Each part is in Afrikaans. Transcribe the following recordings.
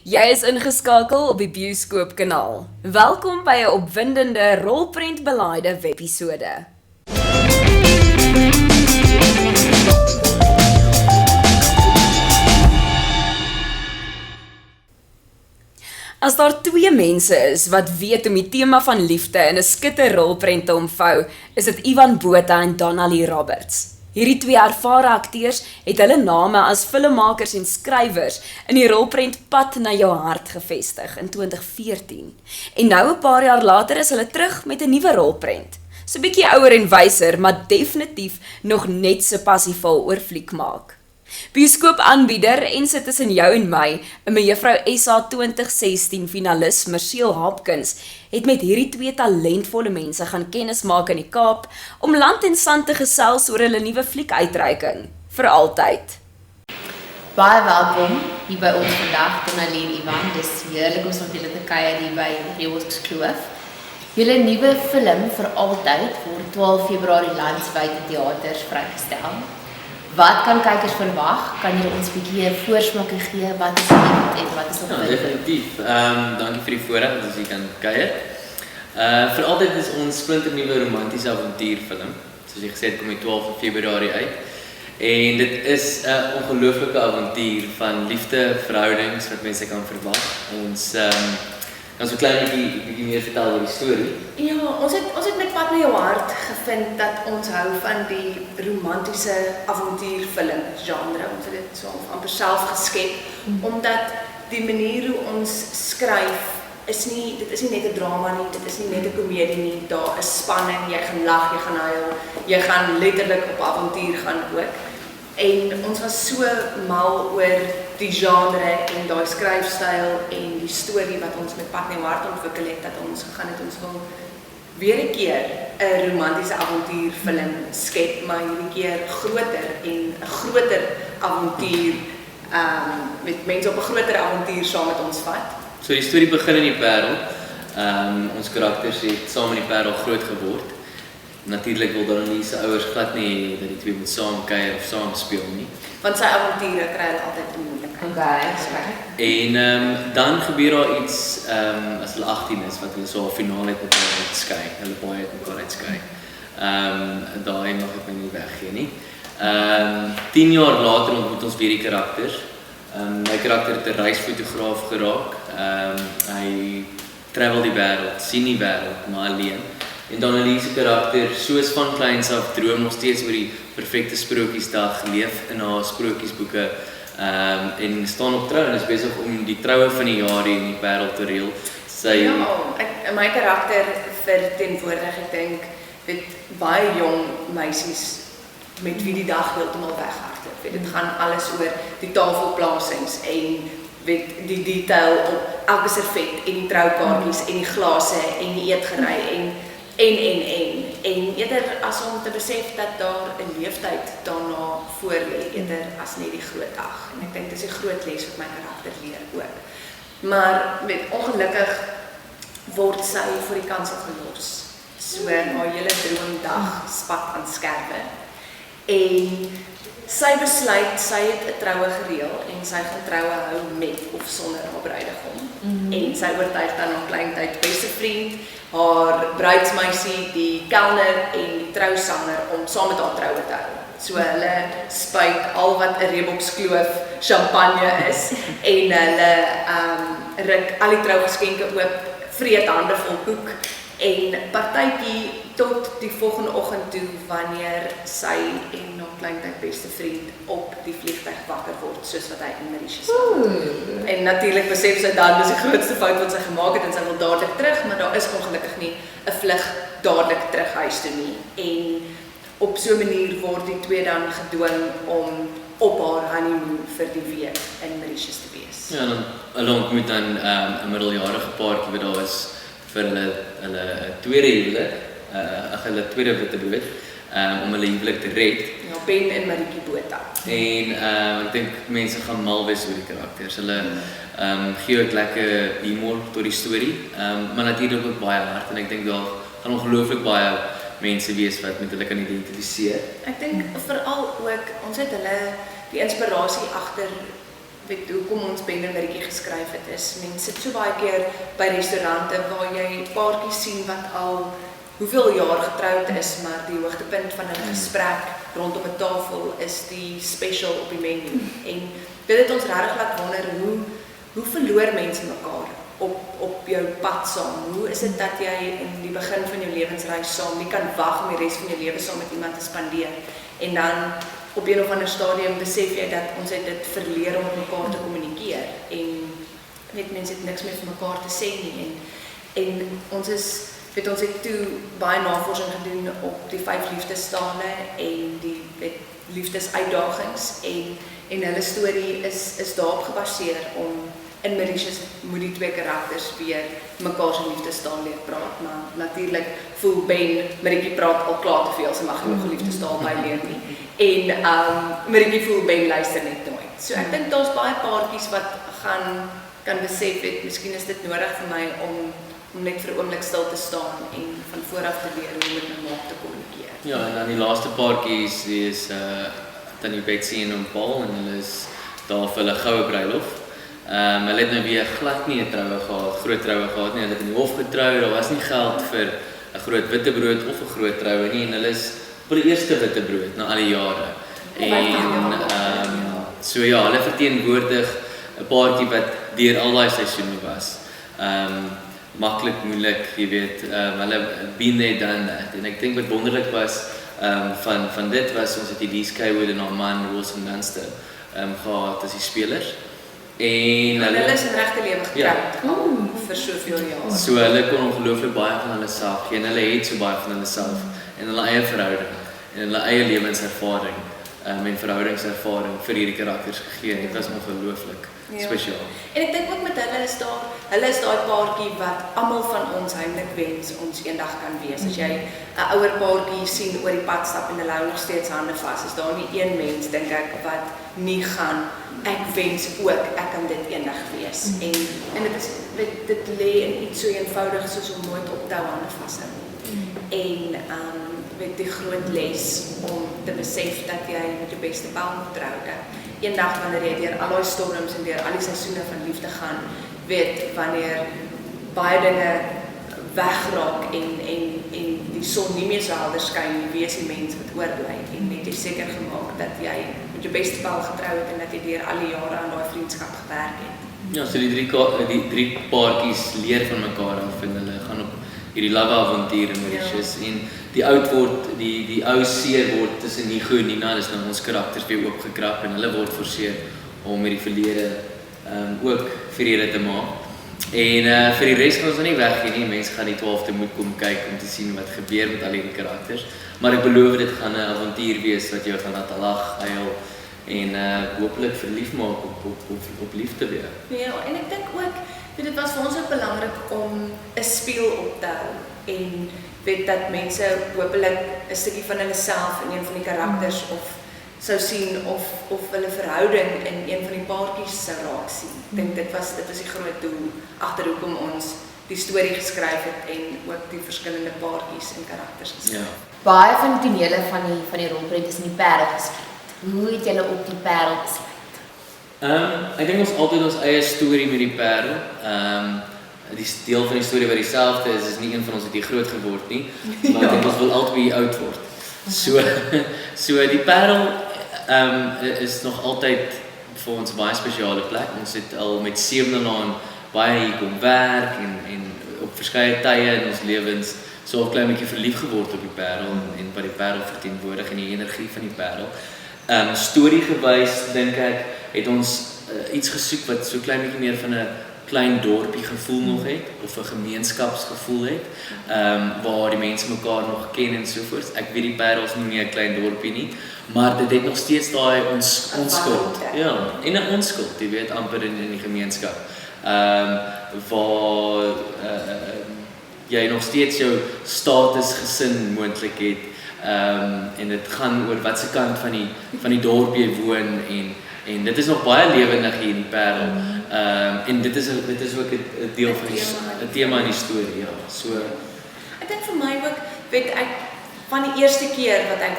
Jy is ingeskakel op die Bioskoop kanaal. Welkom by 'n opwindende rolprentbelaaide webisode. As daar twee mense is wat weet om die tema van liefde in 'n skitter rolprent te omvou, is dit Botha and Donnalee Roberts. Hierdie twee ervare akteurs het hulle name as filmmakers en skrywers in die rolprent Pad na jou hart gevestig in 2014. En nou 'n paar jaar later is hulle terug met 'n nuwe rolprent. So 'n bietjie ouer en wyser, maar definitief nog net so passievol oor fliek maak. Bioskoop aanbieder en sit tussen jou en my, 'n mevrou SA 2016 finalis Marciel Hopkins, het met hierdie twee talentvolle mense gaan kennis maak in die Kaap, om land en sand te gesels oor hulle nuwe fliekuitreiking, Vir Altyd. Baie welkom hier by ons vandag, Donnalee en Ivan. Dis heerlik om saam met julle te kuier hier by Rhebokskloof. Julle nuwe film Vir Altyd word 12 Februarie landwyd in teaters vrygestel. Wat kan kykers verwag? Kan julle ons 'n bietjie 'n voorsmaakie gee? Wat is dit en wat is op? Ja, definitief. Dankie vir die voorreg dat ons hier kan kuier. Vir Altyd is ons splinternuwe romantiese avontuurfilm. Soos jy gesê het, kom die 12 Februarie uit. En dit is 'n ongelooflike avontuur van liefde, verhoudings wat mense kan verwag. Ons kan so 'n klein bietjie meer vertel oor die storie. Ja, ons het met Pad na jou hart gevind dat ons hou van die romantiese avontuurfilm genre. Ons het dit so amper self geskep, omdat die manier hoe ons skryf dit is nie net 'n drama nie, dit is nie net 'n komedie nie, daar is spanning, jy gaan lag, jy gaan huil, jy gaan letterlik op avontuur gaan ook. En ons was so mal oor die genre en daai skryfstyl en die storie wat ons met Pad na jou hart ontwikkel het, dat ons gegaan het, ons wil weer 'n keer 'n romantiese avontuurfilm skep, maar hierdie keer groter en 'n groter avontuur, met mense op 'n groter avontuur saam met ons vat. So die storie begin in die Parel. Ons karakters het saam in die Parel groot geword. Natuurlik wil Donnalee se ouers glad nie dat die twee moet saam kuier of saam speel nie. Want sy avonture kry hulle altyd te moeilik. Okay, En dan gebeur daar iets as hulle 18 is wat hulle so al finaal het met mekaar uitskei. Hulle baie het mekaar uitskei. Daai mag ek nie weggee nie. 10 jaar later ontmoet ons weer die karakters. My karakter het 'n reisfotograaf geraak. Hy travel die wêreld, sien die wêreld, maar alleen. En Donnalee se karakter, soos van kleins af, droom nog steeds oor die perfekte sprokiesdag, leef in haar sprokiesboeke en staan op trou en is besig om die troue van die jaar hier in die Parel te reël. My karakter verteenwoordig, ek dink, dit baie jong meisies met wie die dag heeltemal weghardloop. Dit gaan alles oor die tafelplasings en die detail op elke servet en die troukaartjies en die glase en die eetgerei en eerder as om te besef dat daar 'n leeftyd daarna voor lê, eerder as net die groot dag. En ek dink dis 'n groot les wat my karakter leer ook. Maar ongelukkig word sy voor die kansel gelos. So haar hele droomdag spat aan skerpe. En sy besluit, sy het 'n troue gereël en sy gaan troue hou met of sonder haar bruidegom. En sy oortuig dan haar kleintyd beste vriend, haar bruidsmeisie, die kelner en die trousanger om saam met haar troue te hou. So hulle spuit al wat 'n Rhebokskloof champagne is en hulle ruk al die trougeskenke oop, vreet hande vol koek en partytjie tot die volgende oggend toe wanneer sy en haar kleintyd beste vriend op die vliegtuig wakker word, soos wat hy in Mauritius was. En natuurlik besef sy dan, dis die grootste fout wat sy gemaak het en sy wil dadelik terug, maar daar is ongelukkig nie 'n vlug dadelik terug huis toe nie. En op so 'n manier word die twee dan gedwing om op haar honeymoon vir die week in Mauritius te wees. Ja, dan hulle ontmoet dan 'n middeljarige paartjie wat daar is vir hulle tweede huwelik, hulle tweede witbrood, om hulle huwelik te red. Ja, Ben en Marietjie Botha. En ek dink mense gaan mal wees oor die karakters. Hulle gee ook lekker humor tot die storie, maar natuurlik ook baie hard en ek dink daar gaan ongelooflik baie mense wees wat met hulle kan identifiseer. Ek dink veral ook ons het hulle die inspirasie agter weet hoekom ons Bendermerkie geskryf het is, mense sit so baie keer by restaurante waar jy paartjies sien wat al hoeveel jaar getroud is, maar die hoogtepunt van 'n gesprek rondom 'n tafel is die special op die menu. En dit het ons regtig laat wonder hoe verloor mense mekaar op jou pad saam? Hoe is dit dat jy in die begin van jou lewensreis saam nie kan wag om die res van jou lewe saam met iemand te spandeer? En dan op een of ander stadium besef jy dat ons het dit verleer om met mekaar te kommunikeer. En weet mense het niks meer vir mekaar te sê nie. En ons het toe baie navorsing gedoen op die 5 liefdestale en die liefdesuitdagings en hulle storie is daarop gebaseer om in Mauritius moet die 2 karakters weer mekaar se liefdestaal leer praat, maar natuurlik voel Ben, Maritjie praat al klaar te veel, sy mag nie nog 'n liefdestaal byleer nie. En Maritjie voel Ben luister net nooit. So ek dink daar's baie paartjies wat kan besef het, miskien is dit nodig vir my om net vir 'n oomblik stil te staan en van vooraf te leer hoe om met my maak te kommunikeer. Ja, en dan die laaste paartjies is Tannie Betsy en Paul en hulle is daar vir hulle goue bruilof. Hulle het nou weer glad nie 'n troue gehad, groot troue gehad nie. Hulle het in die hof getrou, daar was nie geld vir 'n groot witbrood of 'n groot troue nie en hulle is op die eerste witbrood na al die jare. En so ja, hulle verteenwoordig 'n paartjie wat deur al daai seisoene was. Maklik, moeilik, jy weet, hulle been there, done that. En ek dink wat wonderlik was van dit was, ons het die Dee Theart en haar man, Wilson Dunster, gehad as die spelers. En hulle is in regte lewe getroud vir soveel jaar. So hulle kon ongelooflik baie van hulle self gee en hulle het so baie van hulle self en hulle eie verhouding en hulle eie lewenservaring en verhoudingservaring vir hierdie karakters gegee en dit was ongelooflik spesiaal. En ek dink ook met hulle is daai paartjie wat almal van ons heimlik wens ons eendag kan wees. As jy 'n ouer paartjie sien oor die pad stap en hulle hou nog steeds hande vas, is daar nie een mens dink ek wat nie gaan ek wens ook ek kan dit eendag wees. En dit lê in iets so eenvoudig soos om nooit op te hou hande vashou. En die groot les om te besef dat jy met jou beste pal moet trou. Eendag wanneer jy deur al die storms en deur al die seisoene van liefde gaan, weet wanneer baie dinge wegraak en die son nie meer so helder skyn nie, wie is die mens wat oorbly en net seker gemaak dat jy met jou beste pal getrou het en dat jy deur al die jare aan daai vriendskap gewerk het. Ja, so die drie paartjies leer van mekaar af en hulle gaan op hierdie love avontuur in Mauritius en die ou seer word tussen Nico en Nina, dis nou ons karakters weer oopgekrap en hulle word forceer om met die verlede ook vrede te maak. En vir die res gaan ons nie weggee nie, mense gaan die 12de moet kom kyk om te sien wat gebeur met al hierdie karakters, maar ek beloof dit gaan 'n avontuur wees wat jou gaan laat lag, huil en hopelik verlief maak op liefde weer. Ja, en ek dink ook dit was vir ons ook belangrik om 'n spieël op te hou en weet dat mense hopelik 'n stukkie van hulle self in een van die karakters of sou sien of hulle verhouding in een van die paartjies sou raak sien. Ek dink dit was die groot doel agter hoekom ons die storie geskryf het en ook die verskillende paartjies en karakters geskryf. Ja. Baie van die tonele van die rolprent is in die Parel geskryf. Hoe het julle op die Parel besluit? Ek dink ons altyd ons eie storie met die Parel. Die deel van die storie wat dieselfde is nie een van ons het hier groot geword nie, maar ek dink ons wil altyd hier oud word. So die Parel is nog altyd vir ons 'n baie spesiale plek. Ons het al met 7de laan baie hier kom werk en op verskeie tye in ons lewens so 'n klein bietjie verlief geword op die Parel en wat die Parel verteenwoordig en die energie van die Parel. Storiegewys dink ek het ons iets gesoek wat so klein bietjie meer van 'n klein dorpie gevoel nog het of 'n gemeenskapsgevoel het waar die mense mekaar nog ken en so voort. Ek weet die Parel is nie meer 'n klein dorpie nie, maar dit het nog steeds daai onskuld. Ja, en 'n onskuld, jy weet amper in die gemeenskap. Waar jy nog steeds jou statusgesin moontlik het en dit gaan oor watse kant van die dorp jy woon en dit is nog baie lewendig hier in die Parel. En dit is ook 'n deel van 'n tema in die storie, ja. So ek dink vir my ook, weet ek van die eerste keer wat ek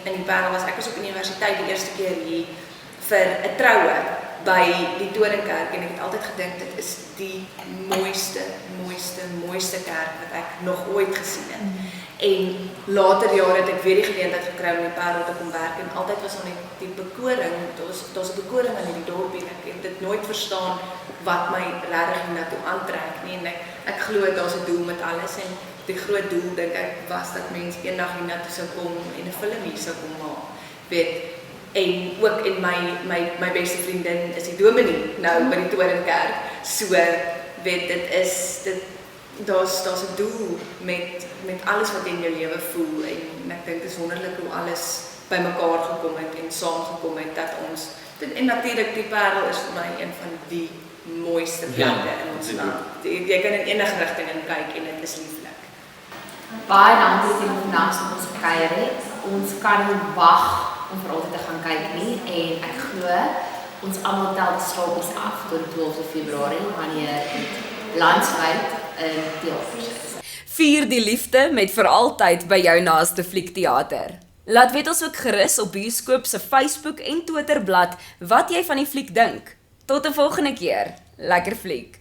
in die Parel was, ek was op universiteit die eerste keer hier vir 'n troue by die Toringkerk en ek het altyd gedink dit is die mooiste kerk wat ek nog ooit gesien het. En later jare het ek weer die geleentheid gekry om in die Parel te kom werk en altyd was daar net die bekoring, daar's 'n bekoring in hierdie dorpie en ek het dit nooit verstaan wat my regtig hiernatoe aantrek nie en ek glo daar's 'n doel met alles en die groot doel dink ek was dat mense eendag hiernatoe sou kom en 'n film hier sou kom maak. Weet, en ook en my beste vriendin is die dominee nou by die Toringkerk. So weet daar's 'n doel met alles wat in jou lewe voel en ek dink dit is wonderlik hoe alles bymekaar gekom het en saamgekom het dat ons en natuurlik die Parel is vir my een van die mooiste plekke in ons land. Jy kan in enige rigting in kyk en dit is lieflik. Baie dankie vir vandag se ons kuier het. Ons kan nie wag om vir altyd te gaan kyk nie en ek glo ons almal tel die slaappies af tot 12 Februarie wanneer landwyd in teaters is. Vier die liefde met Vir Altyd by jou naaste fliekteater. Laat weet ons ook gerus op Bioskoop se Facebook en Twitterblad wat jy van die fliek dink. Tot 'n volgende keer. Lekker fliek.